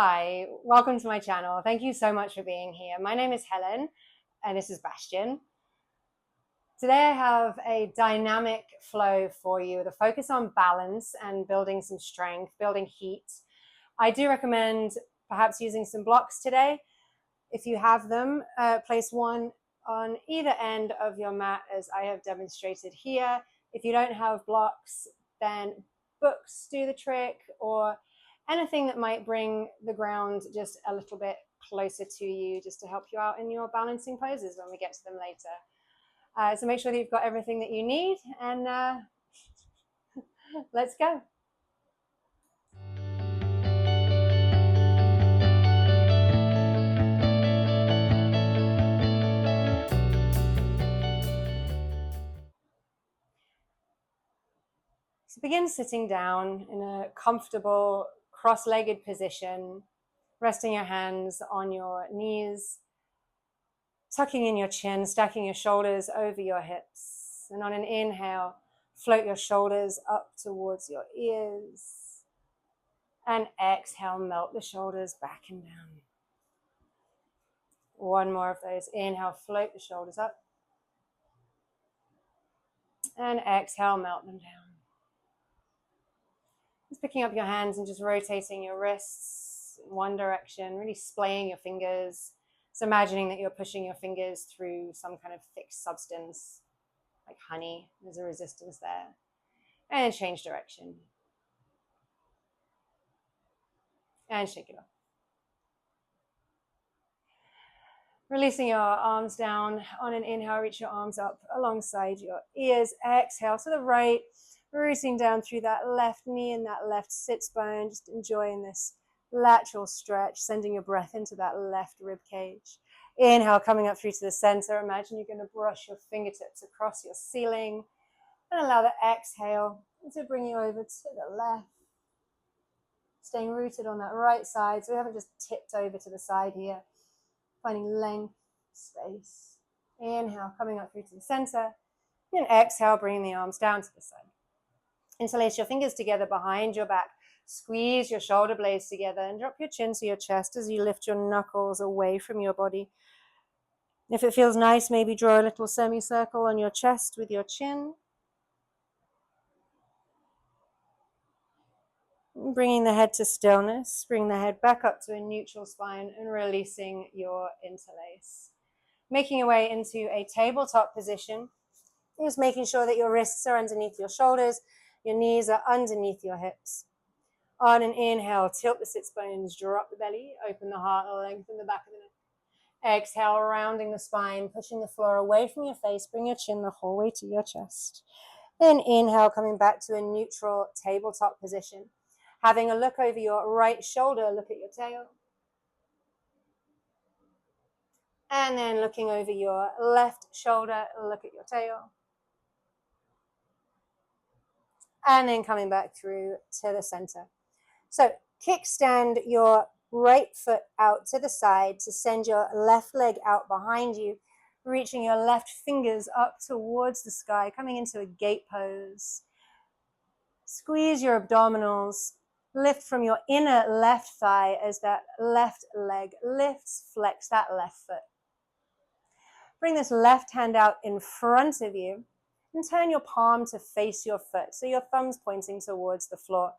Hi, welcome to my channel. Thank you so much for being here. My name is Helen, and this is Bastian. Today I have a dynamic flow for you with a focus on balance and building some strength, building heat. I do recommend perhaps using some blocks today. If you have them, place one on either end of your mat as I have demonstrated here. If you don't have blocks, then books do the trick, or anything that might bring the ground just a little bit closer to you, just to help you out in your balancing poses when we get to them later. So make sure that you've got everything that you need, and let's go. So begin sitting down in a comfortable cross-legged position, resting your hands on your knees, tucking in your chin, stacking your shoulders over your hips. And on an inhale, float your shoulders up towards your ears. And exhale, melt the shoulders back and down. One more of those. Inhale, float the shoulders up. And exhale, melt them down. Just picking up your hands and just rotating your wrists in one direction, really splaying your fingers. So imagining that you're pushing your fingers through some kind of thick substance, like honey. There's a resistance there. And change direction. And shake it off. Releasing your arms down. On an inhale, reach your arms up alongside your ears. Exhale to the right, rooting down through that left knee and that left sits bone. Just enjoying this lateral stretch, sending your breath into that left rib cage. Inhale, coming up through to the center. Imagine you're going to brush your fingertips across your ceiling. And allow the exhale to bring you over to the left. Staying rooted on that right side, so we haven't just tipped over to the side here. Finding length, space. Inhale, coming up through to the center. And exhale, bringing the arms down to the side. Interlace your fingers together behind your back. Squeeze your shoulder blades together and drop your chin to your chest as you lift your knuckles away from your body. If it feels nice, maybe draw a little semicircle on your chest with your chin. Bringing the head to stillness, bring the head back up to a neutral spine and releasing your interlace. Making your way into a tabletop position, just making sure that your wrists are underneath your shoulders, your knees are underneath your hips. On an inhale, tilt the sits bones, drop the belly, open the heart, lengthen the back of the neck. Exhale, rounding the spine, pushing the floor away from your face, bring your chin the whole way to your chest. Then inhale, coming back to a neutral tabletop position. Having a look over your right shoulder, look at your tail. And then looking over your left shoulder, look at your tail. And then coming back through to the center. So kickstand your right foot out to the side to send your left leg out behind you, reaching your left fingers up towards the sky, coming into a gate pose. Squeeze your abdominals. Lift from your inner left thigh as that left leg lifts, flex that left foot. Bring this left hand out in front of you and turn your palm to face your foot, so your thumb's pointing towards the floor.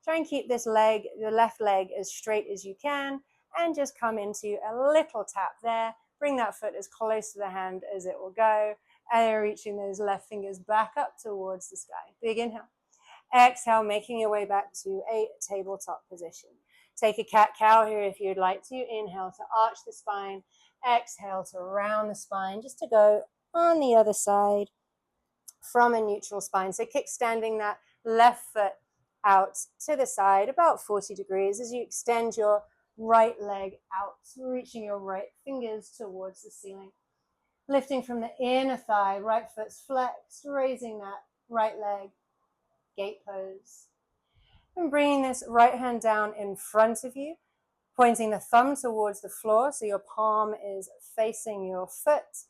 Try and keep this leg, the left leg, as straight as you can, and just come into a little tap there. Bring that foot as close to the hand as it will go, and reaching those left fingers back up towards the sky. Big inhale. Exhale, making your way back to a tabletop position. Take a cat-cow here if you'd like to. Inhale to arch the spine. Exhale to round the spine, just to go on the other side from a neutral spine. So kickstanding that left foot out to the side about 40 degrees as you extend your right leg out, reaching your right fingers towards the ceiling. Lifting from the inner thigh, right foot's flexed, raising that right leg. Gate pose. And bringing this right hand down in front of you, pointing the thumb towards the floor so your palm is facing your foot.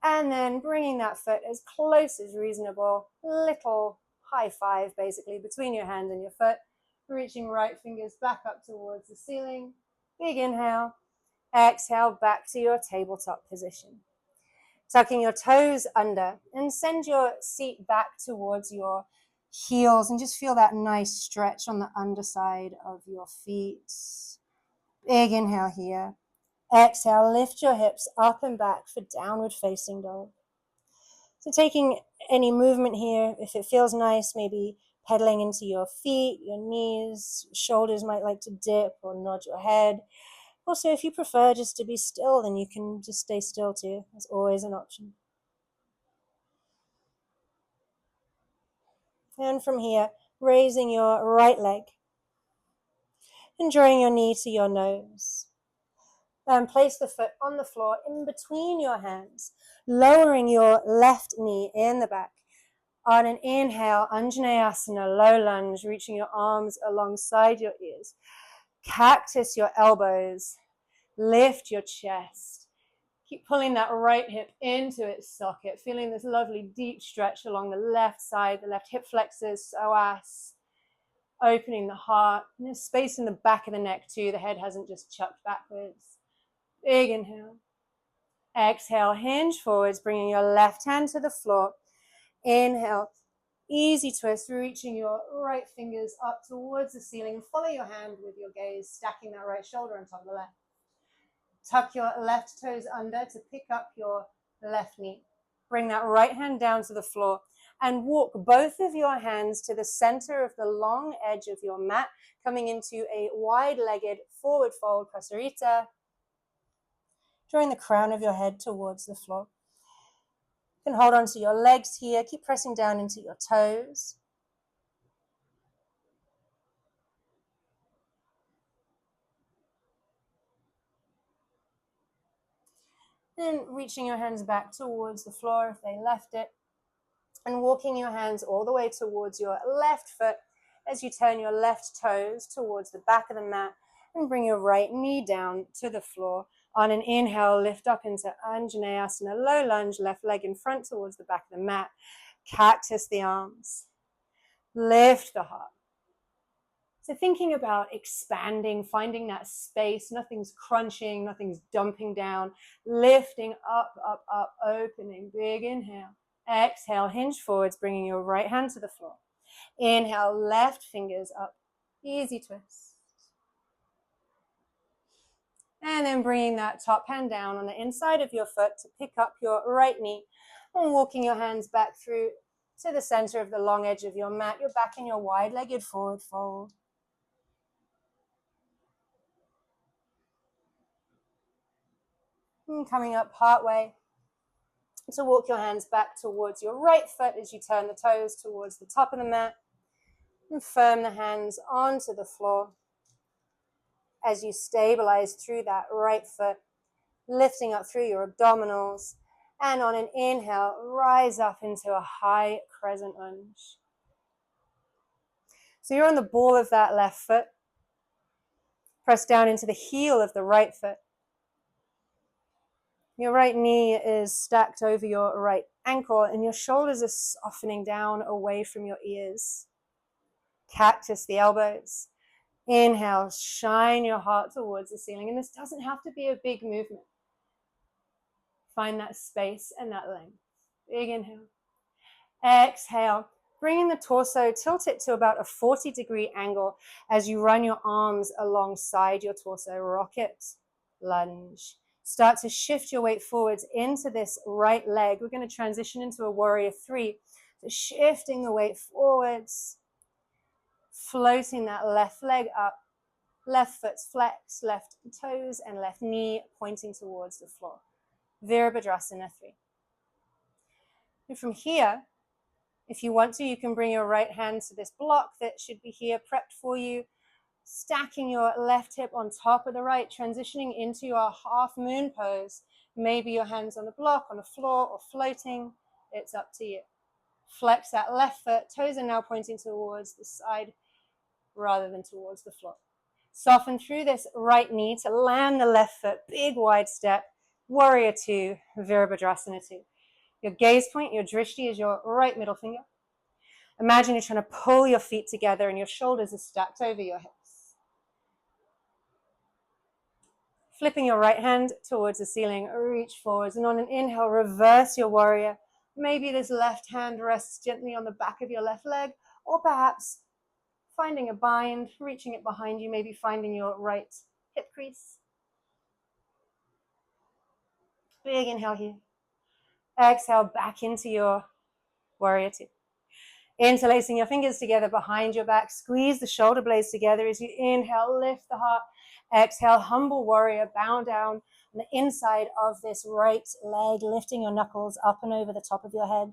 And then bringing that foot as close as reasonable, little high five basically between your hand and your foot. reaching right fingers back up towards the ceiling. Big inhale. Exhale back to your tabletop position. Tucking your toes under and send your seat back towards your heels and just feel that nice stretch on the underside of your feet. Big inhale here. Exhale, lift your hips up and back for downward facing dog. So taking any movement here, if it feels nice, maybe pedaling into your feet, your knees, shoulders might like to dip or nod your head. Also, if you prefer just to be still, then you can just stay still too. That's always an option. And from here, raising your right leg and drawing your knee to your nose. And place the foot on the floor in between your hands, lowering your left knee in the back. On an inhale, Anjaneyasana, low lunge, reaching your arms alongside your ears. Cactus your elbows, lift your chest. Keep pulling that right hip into its socket, feeling this lovely deep stretch along the left side, the left hip flexors, psoas, opening the heart. And there's space in the back of the neck too. The head hasn't just chucked backwards. Big inhale. Exhale, hinge forwards, bringing your left hand to the floor. Inhale, easy twist, reaching your right fingers up towards the ceiling. Follow your hand with your gaze, stacking that right shoulder on top of the left. Tuck your left toes under to pick up your left knee. Bring that right hand down to the floor and walk both of your hands to the center of the long edge of your mat, coming into a wide-legged forward fold, prasarita. Drawing the crown of your head towards the floor. You can hold on to your legs here. Keep pressing down into your toes. And reaching your hands back towards the floor if they left it. And walking your hands all the way towards your left foot as you turn your left toes towards the back of the mat and bring your right knee down to the floor. On an inhale, lift up into Anjaneyasana, low lunge, left leg in front towards the back of the mat. Cactus the arms. Lift the heart. So thinking about expanding, finding that space, nothing's crunching, nothing's dumping down, lifting up, up, up, opening, big inhale. Exhale, hinge forwards, bringing your right hand to the floor. Inhale, left fingers up, easy twist. And then bringing that top hand down on the inside of your foot to pick up your right knee and walking your hands back through to the center of the long edge of your mat. You're back in your wide-legged forward fold. And coming up partway to walk your hands back towards your right foot as you turn the toes towards the top of the mat and firm the hands onto the floor as you stabilize through that right foot, lifting up through your abdominals, and on an inhale, rise up into a high crescent lunge. So you're on the ball of that left foot, press down into the heel of the right foot. Your right knee is stacked over your right ankle and your shoulders are softening down away from your ears. Cactus the elbows. Inhale, shine your heart towards the ceiling. And this doesn't have to be a big movement. Find that space and that length. Big inhale. Exhale, bringing the torso, tilt it to about a 40-degree angle as you run your arms alongside your torso. Rocket, lunge. Start to shift your weight forwards into this right leg. We're going to transition into a warrior three. So shifting the weight forwards, floating that left leg up, left foot's flexed, left toes and left knee pointing towards the floor. Virabhadrasana 3. And from here, if you want to, you can bring your right hand to this block that should be here prepped for you, stacking your left hip on top of the right, transitioning into your half moon pose. Maybe your hands on the block, on the floor, or floating. It's up to you. Flex that left foot. Toes are now pointing towards the side rather than towards the floor. Soften through this right knee to land the left foot. Big wide step. Warrior 2, Virabhadrasana 2. Your gaze point, your drishti is your right middle finger. Imagine you're trying to pull your feet together and your shoulders are stacked over your hips. Flipping your right hand towards the ceiling, reach forwards, and on an inhale, reverse your warrior. Maybe this left hand rests gently on the back of your left leg, or perhaps finding a bind, reaching it behind you, maybe finding your right hip crease. Big inhale here. Exhale back into your warrior two. Interlacing your fingers together behind your back. Squeeze the shoulder blades together as you inhale, lift the heart. Exhale, humble warrior, bow down on the inside of this right leg, lifting your knuckles up and over the top of your head.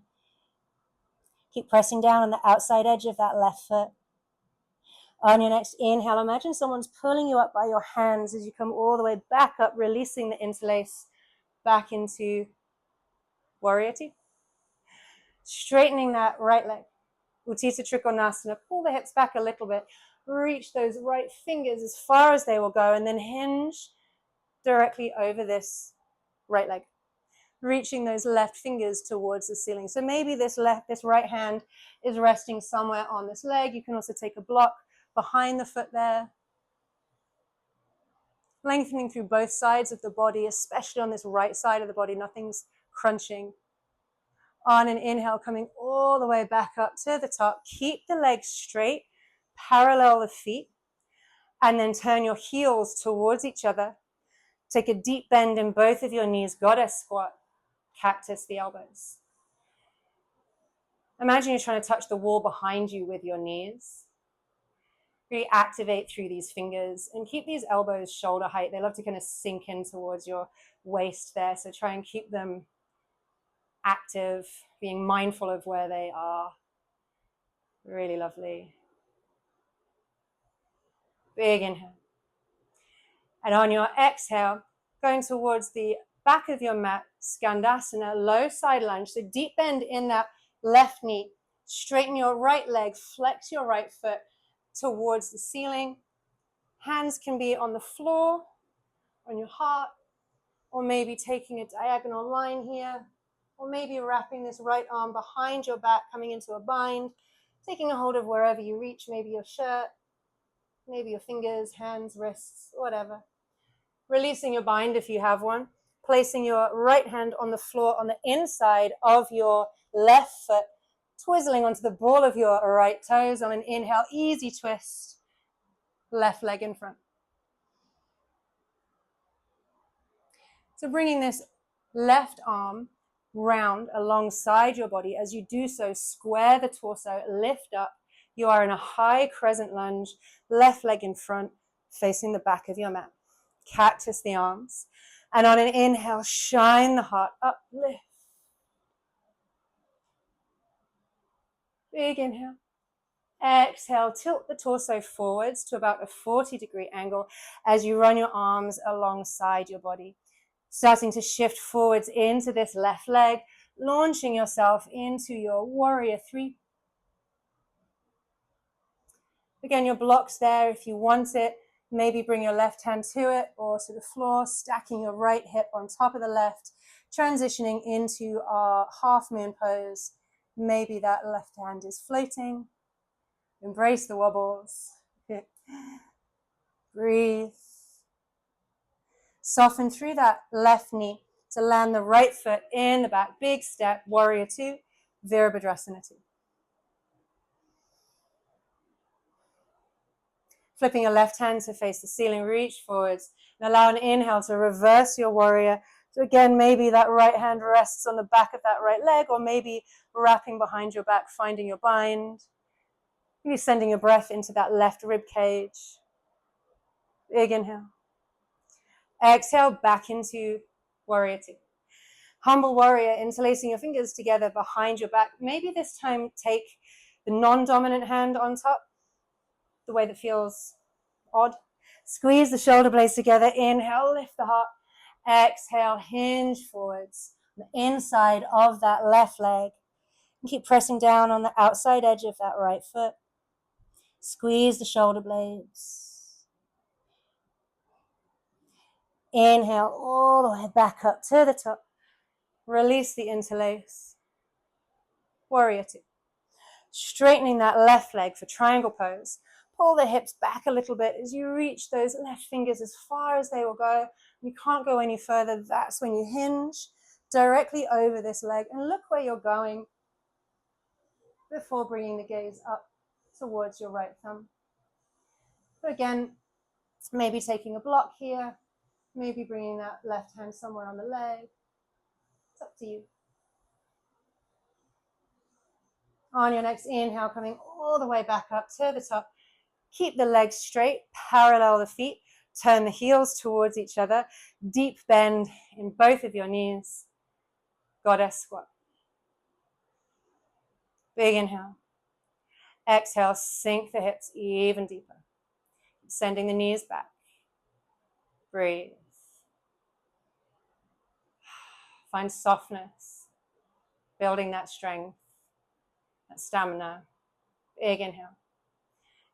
Keep pressing down on the outside edge of that left foot. On your next inhale, imagine someone's pulling you up by your hands as you come all the way back up, releasing the interlace back into warrior two. Straightening that right leg. Utthita Trikonasana. Pull the hips back a little bit. Reach those right fingers as far as they will go, and then hinge directly over this right leg. Reaching those left fingers towards the ceiling. So maybe this right hand is resting somewhere on this leg. You can also take a block behind the foot there. Lengthening through both sides of the body, especially on this right side of the body. Nothing's crunching. On an inhale, coming all the way back up to the top. Keep the legs straight, parallel the feet, and then turn your heels towards each other. Take a deep bend in both of your knees, goddess squat, cactus the elbows. Imagine you're trying to touch the wall behind you with your knees. Reactivate through these fingers and keep these elbows shoulder height. They love to kind of sink in towards your waist there, so try and keep them active, being mindful of where they are. Really lovely. Big inhale. And on your exhale, going towards the back of your mat, Skandasana, low side lunge. So deep bend in that left knee. Straighten your right leg, flex your right foot towards the ceiling. Hands can be on the floor, on your heart, or maybe taking a diagonal line here, or maybe wrapping this right arm behind your back, coming into a bind, taking a hold of wherever you reach, maybe your shirt, maybe your fingers, hands, wrists, whatever. Releasing your bind if you have one, placing your right hand on the floor on the inside of your left foot, twizzling onto the ball of your right toes. On an inhale, easy twist, left leg in front. So bringing this left arm round alongside your body. As you do so, square the torso, lift up. You are in a high crescent lunge, left leg in front, facing the back of your mat. Cactus the arms. And on an inhale, shine the heart up, lift. Big inhale. Exhale, tilt the torso forwards to about a 40-degree angle as you run your arms alongside your body. Starting to shift forwards into this left leg, launching yourself into your warrior three. Again, your block's there if you want it. Maybe bring your left hand to it or to the floor, stacking your right hip on top of the left, transitioning into our half moon pose. Maybe that left hand is floating. Embrace the wobbles. Breathe. Soften through that left knee to land the right foot in the back. Big step, warrior two, Virabhadrasana two. Flipping your left hand to face the ceiling, reach forwards and allow an inhale to reverse your warrior. So again, maybe that right hand rests on the back of that right leg, or maybe wrapping behind your back, finding your bind. Maybe sending your breath into that left rib cage. Big inhale. Exhale, back into warrior two. Humble warrior, interlacing your fingers together behind your back. Maybe this time take the non-dominant hand on top, the way that feels odd. Squeeze the shoulder blades together. Inhale, lift the heart. Exhale, hinge forwards. The inside of that left leg. And keep pressing down on the outside edge of that right foot. Squeeze the shoulder blades. Inhale all the way back up to the top. Release the interlace. Warrior two. Straightening that left leg for triangle pose. Pull the hips back a little bit as you reach those left fingers as far as they will go. You can't go any further. That's when you hinge directly over this leg and look where you're going before bringing the gaze up towards your right thumb. So again, maybe taking a block here, maybe bringing that left hand somewhere on the leg. It's up to you. On your next inhale, coming all the way back up to the top. Keep the legs straight, parallel the feet, turn the heels towards each other, deep bend in both of your knees. Goddess squat. Big inhale. Exhale, sink the hips even deeper. Sending the knees back. Breathe. Find softness, building that strength, that stamina. Big inhale.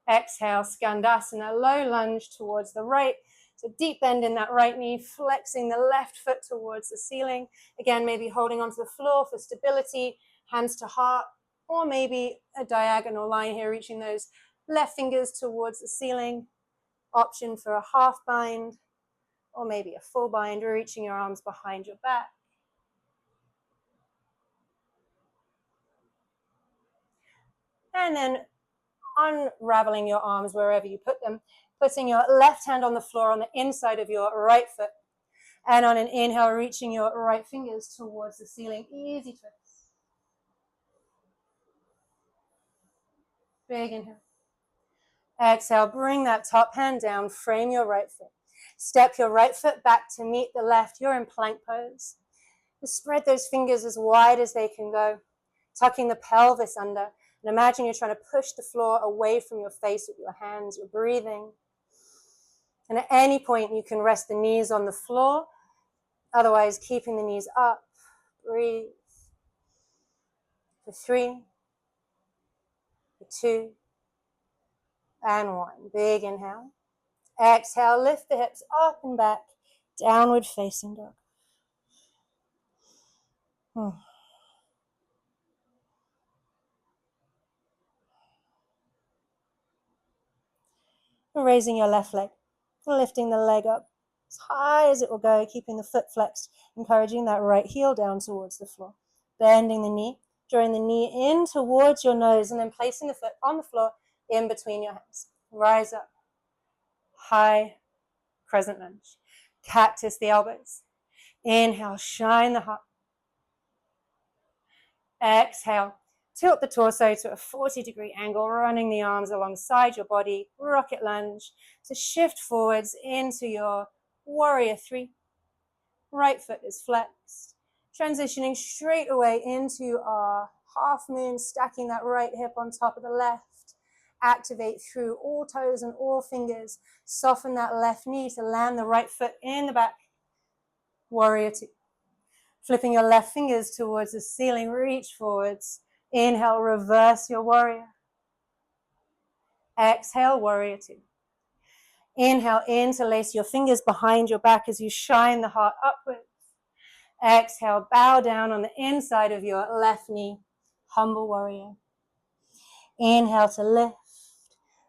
Exhale, Skandasana, low lunge towards the right. So deep bend in that right knee, flexing the left foot towards the ceiling. Again, maybe holding onto the floor for stability, hands to heart, or maybe a diagonal line here, reaching those left fingers towards the ceiling. Option for a half bind, or maybe a full bind, reaching your arms behind your back. And then unraveling your arms wherever you put them, putting your left hand on the floor on the inside of your right foot. And on an inhale, reaching your right fingers towards the ceiling. Easy twist. Big inhale. Exhale, bring that top hand down, frame your right foot. Step your right foot back to meet the left. You're in plank pose. Just spread those fingers as wide as they can go, tucking the pelvis under. And imagine you're trying to push the floor away from your face with your hands. You're breathing. And at any point, you can rest the knees on the floor. Otherwise, keeping the knees up. Breathe. For 3, for 2, and 1. Big inhale. Exhale, lift the hips up and back. Downward facing dog. Raising your left leg. Lifting the leg up as high as it will go, keeping the foot flexed, encouraging that right heel down towards the floor. Bending the knee, drawing the knee in towards your nose, and then placing the foot on the floor in between your hands. Rise up. High crescent lunge. Cactus the elbows. Inhale, shine the heart. Exhale, tilt the torso to a 40-degree angle, running the arms alongside your body. Rocket lunge. So shift forwards into your warrior 3. Right foot is flexed. Transitioning straight away into our half moon, stacking that right hip on top of the left. Activate through all toes and all fingers. Soften that left knee to land the right foot in the back. Warrior 2. Flipping your left fingers towards the ceiling, reach forwards. Inhale, reverse your warrior. Exhale, warrior 2. Inhale, interlace your fingers behind your back as you shine the heart upwards. Exhale, bow down on the inside of your left knee, humble warrior. Inhale to lift,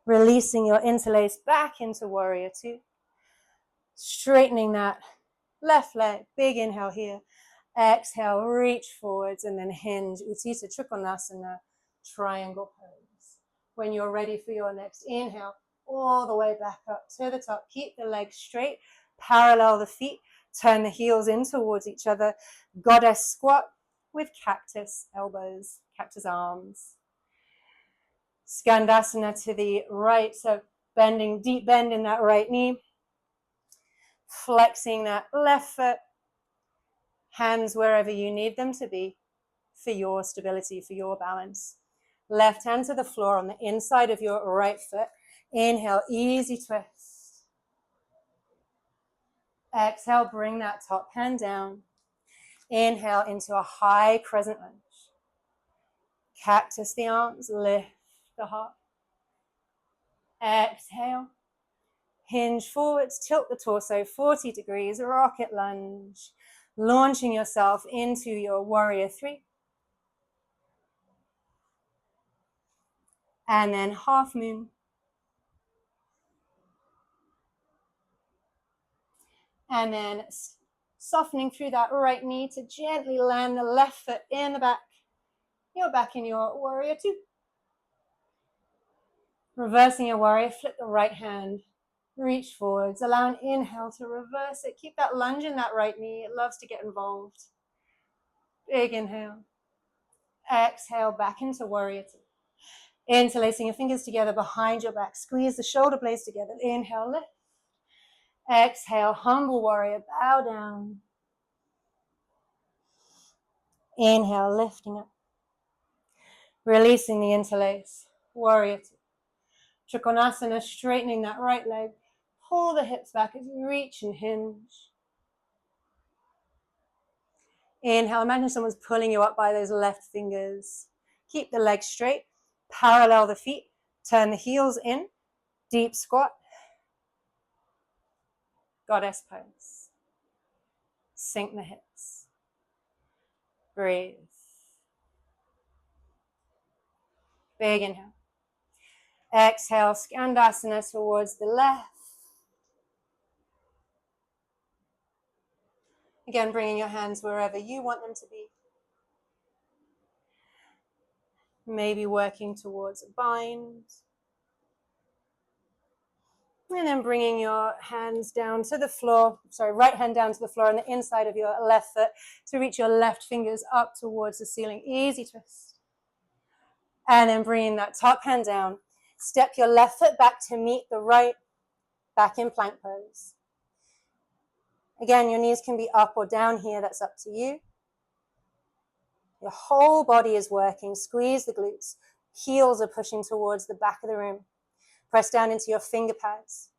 releasing your interlace back into warrior 2. Straightening that left leg, big inhale here. Exhale, reach forwards and then hinge. Utthita Trikonasana, triangle pose. When you're ready for your next inhale, all the way back up to the top. Keep the legs straight, parallel the feet, turn the heels in towards each other. Goddess squat with cactus elbows, cactus arms. Skandasana to the right, so bending, deep bend in that right knee. Flexing that left foot. Hands wherever you need them to be for your stability, for your balance. Left hand to the floor on the inside of your right foot. Inhale, easy twist. Exhale, bring that top hand down. Inhale into a high crescent lunge. Cactus the arms, lift the heart. Exhale. Hinge forwards, tilt the torso 40 degrees, rocket lunge. Launching yourself into your warrior 3. And then half moon. And then softening through that right knee to gently land the left foot in the back. You're back in your warrior two. Reversing your warrior, flip the right hand, reach forwards, allow an inhale to reverse it. Keep that lunge in that right knee. It loves to get involved. Big inhale. Exhale back into warrior two. Interlacing your fingers together behind your back. Squeeze the shoulder blades together. Inhale, lift. Exhale, humble warrior, bow down. Inhale, lifting up. Releasing the interlace. Warrior two. Trikonasana, straightening that right leg. Pull the hips back as you reach and hinge. Inhale, imagine someone's pulling you up by those left fingers. Keep the legs straight. Parallel the feet. Turn the heels in. Deep squat. Goddess pose. Sink the hips. Breathe. Big inhale. Exhale, Skandasana towards the left. Again, bringing your hands wherever you want them to be. Maybe working towards a bind. And then bringing your hands down to the floor, right hand down to the floor on the inside of your left foot to reach your left fingers up towards the ceiling. Easy twist. And then bringing that top hand down. Step your left foot back to meet the right, back in plank pose. Again, your knees can be up or down here, that's up to you. Your whole body is working. Squeeze the glutes. Heels are pushing towards the back of the room. Press down into your finger pads.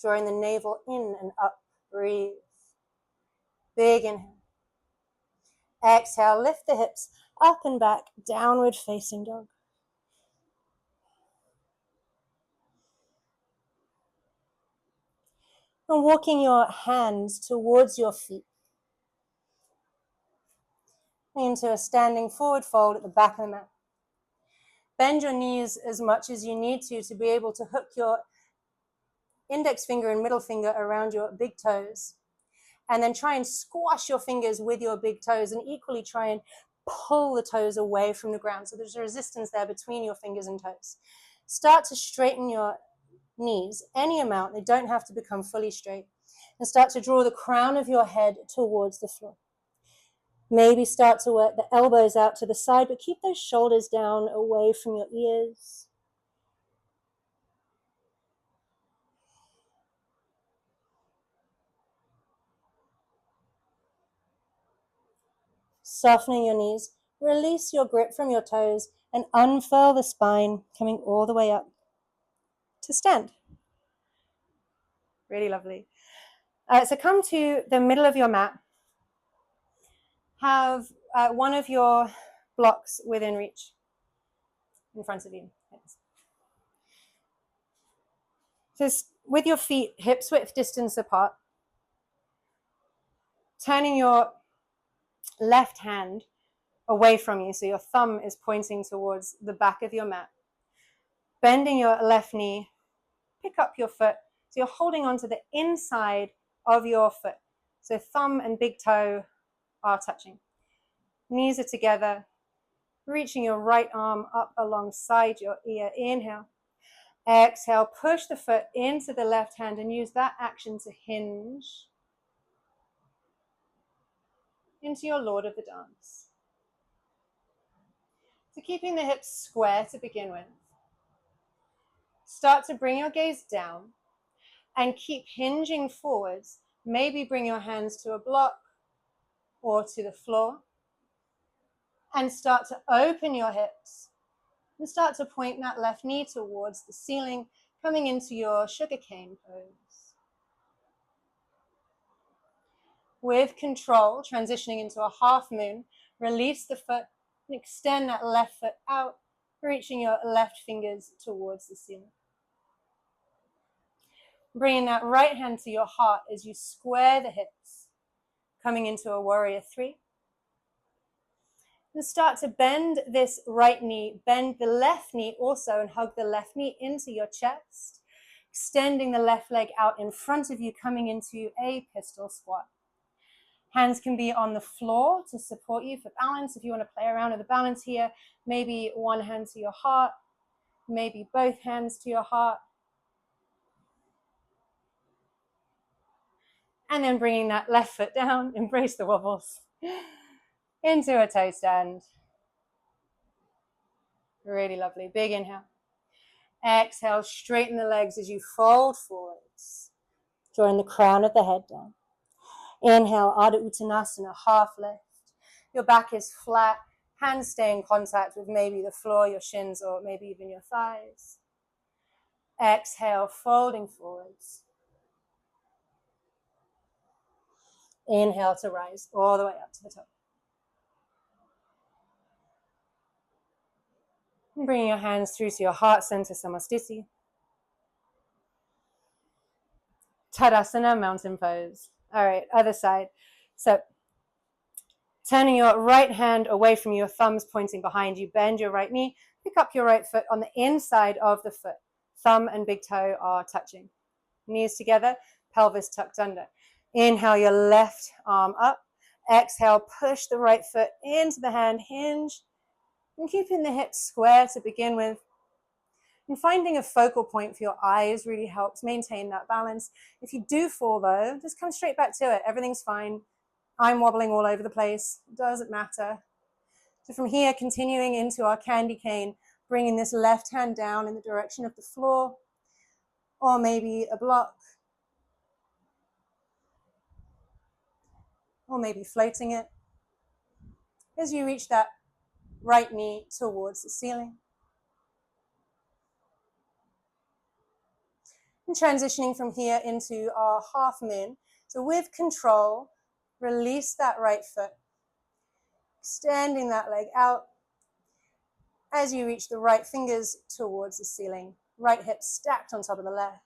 Drawing the navel in and up. Breathe. Big inhale. Exhale, lift the hips up and back, downward facing dog. And walking your hands towards your feet into a standing forward fold at the back of the mat. Bend your knees as much as you need to be able to hook your index finger and middle finger around your big toes. And then try and squash your fingers with your big toes and equally try and pull the toes away from the ground. So there's a resistance there between your fingers and toes. Start to straighten your knees, any amount. They don't have to become fully straight. And start to draw the crown of your head towards the floor. Maybe start to work the elbows out to the side, but keep those shoulders down away from your ears. Softening your knees, release your grip from your toes and unfurl the spine, coming all the way up to stand. Really lovely. So come to the middle of your mat. Have one of your blocks within reach in front of you. Just with your feet hips width distance apart, turning your left hand away from you, so your thumb is pointing towards the back of your mat. Bending your left knee, pick up your foot, so you're holding onto the inside of your foot. So thumb and big toe are touching. Knees are together, reaching your right arm up alongside your ear. Inhale. Exhale, push the foot into the left hand and use that action to hinge into your Lord of the Dance. So keeping the hips square to begin with. Start to bring your gaze down and keep hinging forwards. Maybe bring your hands to a block or to the floor. And start to open your hips and start to point that left knee towards the ceiling, coming into your sugarcane pose. With control, transitioning into a half moon, release the foot and extend that left foot out, reaching your left fingers towards the ceiling. Bringing that right hand to your heart as you square the hips, coming into a warrior three. And start to bend this right knee, bend the left knee also, and hug the left knee into your chest, extending the left leg out in front of you, coming into a pistol squat. Hands can be on the floor to support you for balance. If you want to play around with the balance here, maybe one hand to your heart, maybe both hands to your heart. And then bringing that left foot down, embrace the wobbles, into a toe stand. Really lovely. Big inhale. Exhale, straighten the legs as you fold forwards, drawing the crown of the head down. Inhale, Ardha Uttanasana, half lift. Your back is flat, hands stay in contact with maybe the floor, your shins, or maybe even your thighs. Exhale, folding forwards. Inhale to rise all the way up to the top. And bringing your hands through to your heart center, Samastiti. Tadasana, mountain pose. All right, other side. So turning your right hand away from your thumbs pointing behind you, bend your right knee, pick up your right foot on the inside of the foot. Thumb and big toe are touching. Knees together, pelvis tucked under. Inhale your left arm up. Exhale, push the right foot into the hand, hinge, and keeping the hips square to begin with. And finding a focal point for your eyes really helps maintain that balance. If you do fall though, just come straight back to it. Everything's fine. I'm wobbling all over the place. It doesn't matter. So from here, continuing into our candy cane, bringing this left hand down in the direction of the floor, or maybe a block, or maybe floating it as you reach that right knee towards the ceiling. And transitioning from here into our half moon. So with control, release that right foot, extending that leg out as you reach the right fingers towards the ceiling. Right hip stacked on top of the left.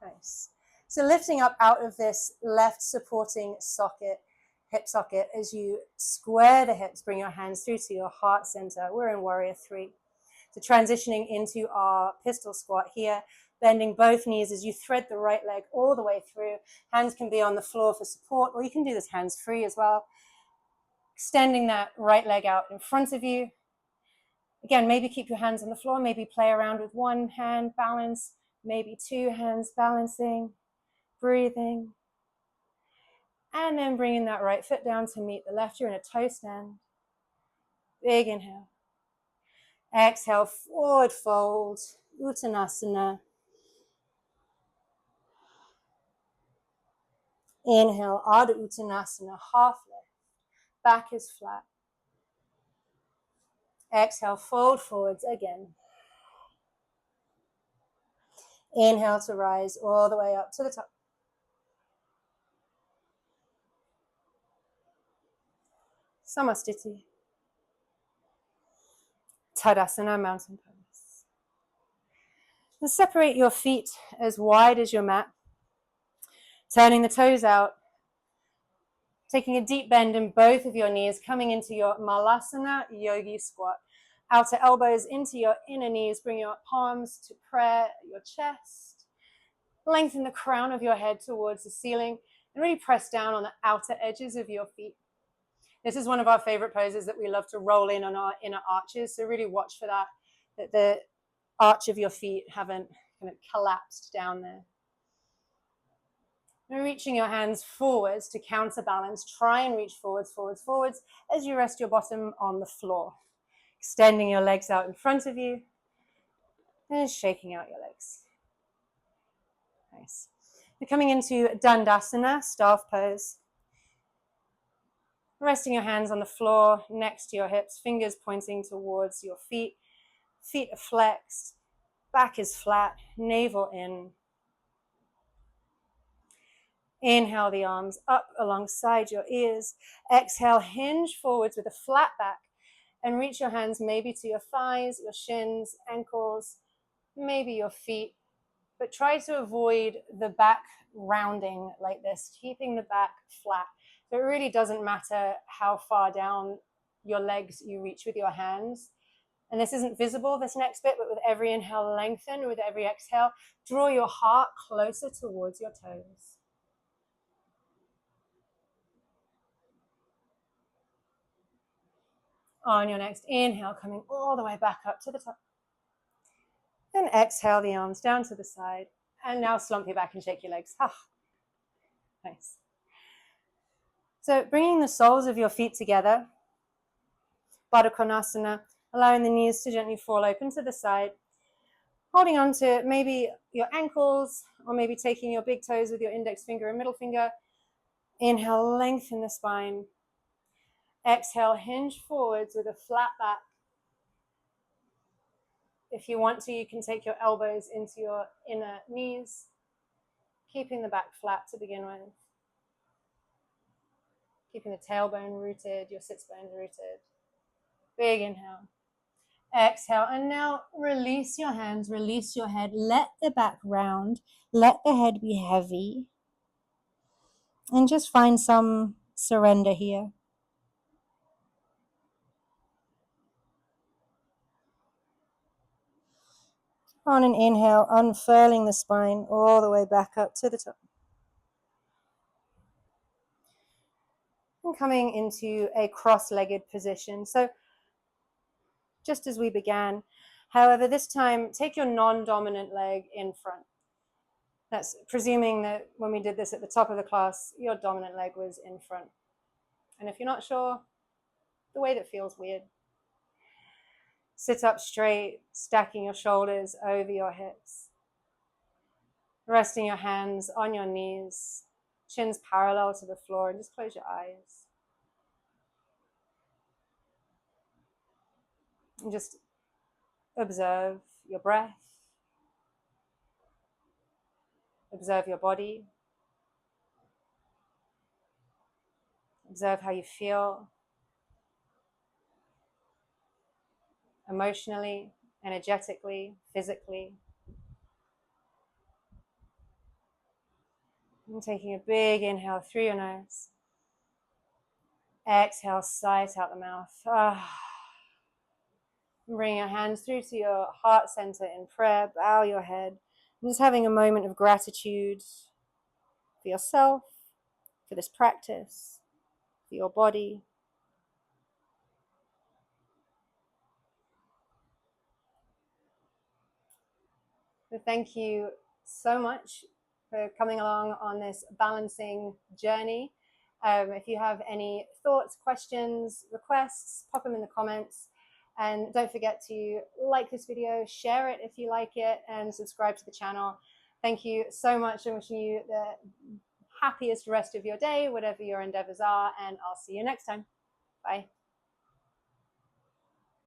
Nice. So lifting up out of this left supporting socket, hip socket, as you square the hips, bring your hands through to your heart center. We're in Warrior 3. So transitioning into our pistol squat here, bending both knees as you thread the right leg all the way through. Hands can be on the floor for support, or you can do this hands free as well. Extending that right leg out in front of you. Again, maybe keep your hands on the floor, maybe play around with one hand, balance, maybe two hands balancing, breathing. And then bringing that right foot down to meet the left. You're in a toe stand. Big inhale. Exhale, forward fold, Uttanasana. Inhale, Ardha Uttanasana, half lift. Back is flat. Exhale, fold forwards again. Inhale to rise all the way up to the top. Samastiti. Tadasana, mountain pose. And separate your feet as wide as your mat. Turning the toes out. Taking a deep bend in both of your knees, coming into your Malasana Yogi squat. Outer elbows into your inner knees, bring your palms to prayer, your chest. Lengthen the crown of your head towards the ceiling and really press down on the outer edges of your feet. This is one of our favorite poses that we love to roll in on our inner arches, so really watch for that the arch of your feet haven't kind of collapsed down there. And reaching your hands forwards to counterbalance, try and reach forwards, forwards, forwards as you rest your bottom on the floor. Extending your legs out in front of you and shaking out your legs. Nice. You're coming into Dandasana, staff pose. Resting your hands on the floor next to your hips, fingers pointing towards your feet. Feet are flexed, back is flat, navel in. Inhale the arms up alongside your ears. Exhale, hinge forwards with a flat back and reach your hands maybe to your thighs, your shins, ankles, maybe your feet. But try to avoid the back rounding like this, keeping the back flat. But it really doesn't matter how far down your legs you reach with your hands. And this isn't visible, this next bit, but with every inhale, lengthen. With every exhale, draw your heart closer towards your toes. On your next inhale, coming all the way back up to the top. Then exhale the arms down to the side. And now slump your back and shake your legs. Ah, nice. So bringing the soles of your feet together, Baddha Konasana, allowing the knees to gently fall open to the side. Holding on to maybe your ankles, or maybe taking your big toes with your index finger and middle finger. Inhale, lengthen the spine. Exhale, hinge forwards with a flat back. If you want to, you can take your elbows into your inner knees, keeping the back flat to begin with. Keeping the tailbone rooted, your sits bones rooted. Big inhale. Exhale, and now release your hands, release your head. Let the back round, let the head be heavy. And just find some surrender here. On an inhale, unfurling the spine all the way back up to the top. And coming into a cross-legged position. So just as we began, however, this time take your non-dominant leg in front. That's presuming that when we did this at the top of the class, your dominant leg was in front. And if you're not sure, the way that feels weird. Sit up straight, stacking your shoulders over your hips. Resting your hands on your knees, chins parallel to the floor, and just close your eyes. And just observe your breath. Observe your body. Observe how you feel emotionally, energetically, physically. And taking a big inhale through your nose. Exhale, sigh it out the mouth. Bring your hands through to your heart center in prayer. Bow your head. And just having a moment of gratitude for yourself, for this practice, for your body. So thank you so much for coming along on this balancing journey. If you have any thoughts, questions, requests, pop them in the comments. And don't forget to like this video, share it if you like it, and subscribe to the channel. Thank you so much. I'm wishing you the happiest rest of your day, whatever your endeavors are, and I'll see you next time. Bye.